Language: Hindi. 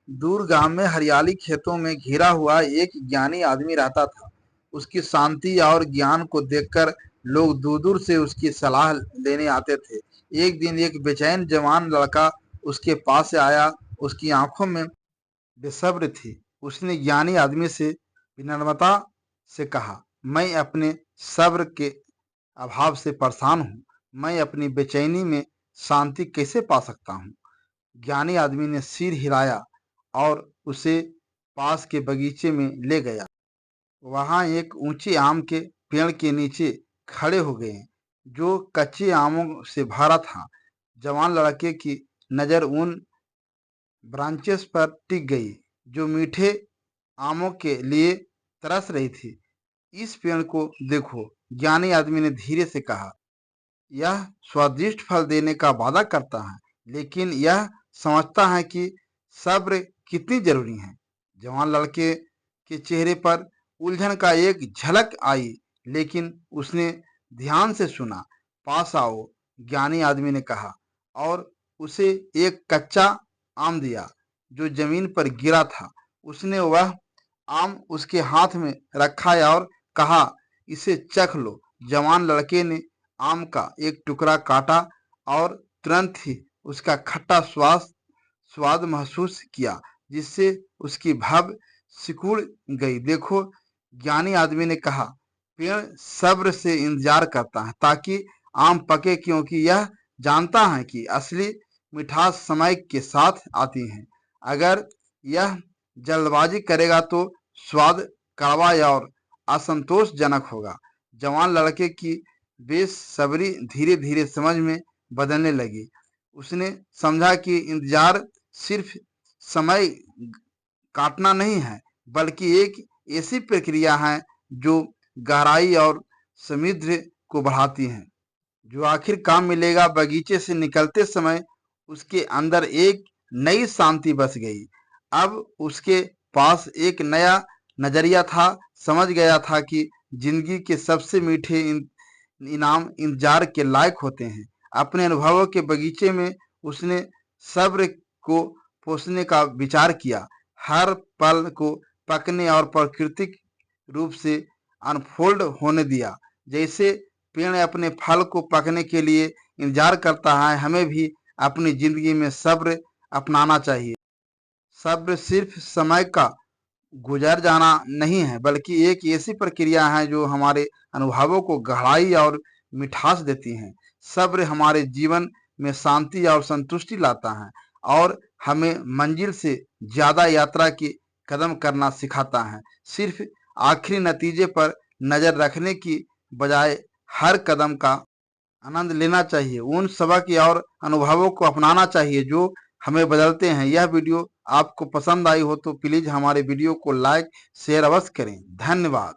दूर गांव में हरियाली खेतों में घिरा हुआ एक ज्ञानी आदमी रहता था। उसकी शांति और ज्ञान को देखकर लोग दूर-दूर से उसकी सलाह लेने आते थे। एक दिन एक बेचैन जवान लड़का उसके पास से आया। उसकी आंखों में बेसब्र थी। उसने ज्ञानी आदमी से विनम्रता से कहा, मैं अपने सब्र के अभाव से परेशान हूँ। मैं अपनी बेचैनी में शांति कैसे पा सकता हूँ? ज्ञानी आदमी ने सिर हिलाया और उसे पास के बगीचे में ले गया। वहां एक ऊंचे आम के पेड़ के नीचे खड़े हो गए, जो कच्चे आमों से भरा था। जवान लड़के की नजर उन ब्रांचेस पर टिक गई, जो मीठे आमों के लिए तरस रही थी। इस पेड़ को देखो, ज्ञानी आदमी ने धीरे से कहा। यह स्वादिष्ट फल देने का वादा करता है, लेकिन यह समझता है कि सब्र कितनी जरूरी है। जवान लड़के के चेहरे पर उलझन का एक झलक आई, लेकिन उसने ध्यान से सुना। पास आओ, ज्ञानी आदमी ने कहा और उसे एक कच्चा आम दिया जो जमीन पर गिरा था। उसने वह आम उसके हाथ में रखा और कहा, इसे चख लो। जवान लड़के ने आम का एक टुकड़ा काटा और तुरंत ही उसका खट्टा स्वाद महसूस किया, जिससे उसकी भव्य सिकुड़ गई। देखो, ज्ञानी आदमी ने कहा, पेड़ सब्र से इंतजार करता है ताकि आम पके, क्योंकि यह जानता है कि असली मिठास समय के साथ आती है। अगर यह जल्दबाजी करेगा तो स्वाद कड़वा और असंतोषजनक होगा। जवान लड़के की बेसब्री धीरे धीरे समझ में बदलने लगी। उसने समझा कि इंतजार सिर्फ समय काटना नहीं है, बल्कि एक ऐसी प्रक्रिया है जो गहराई और समृद्धि को बढ़ाती है। जो आखिर काम मिलेगा। बगीचे से निकलते समय उसके अंदर एक नई शांति बस गई। अब उसके पास एक नया नजरिया था। समझ गया था कि जिंदगी के सबसे मीठे इनाम इंतजार के लायक होते हैं। अपने अनुभवों के बगीचे में उसने सब्र को पोसने का विचार किया। हर पल को पकने और प्राकृतिक रूप से अनफोल्ड होने दिया। जैसे पेड़ अपने फल को पकने के लिए इंतजार करता है, हमें भी अपनी जिंदगी में सब्र अपनाना चाहिए। सब्र सिर्फ समय का गुजर जाना नहीं है, बल्कि एक ऐसी प्रक्रिया है जो हमारे अनुभवों को गहराई और मिठास देती है। सब्र हमारे जीवन में शांति और संतुष्टि लाता है और हमें मंजिल से ज्यादा यात्रा की कदम करना सिखाता है। सिर्फ आखिरी नतीजे पर नजर रखने की बजाय हर कदम का आनंद लेना चाहिए। उन सबक और अनुभवों को अपनाना चाहिए जो हमें बदलते हैं। यह वीडियो आपको पसंद आई हो तो प्लीज हमारे वीडियो को लाइक शेयर अवश्य करें। धन्यवाद।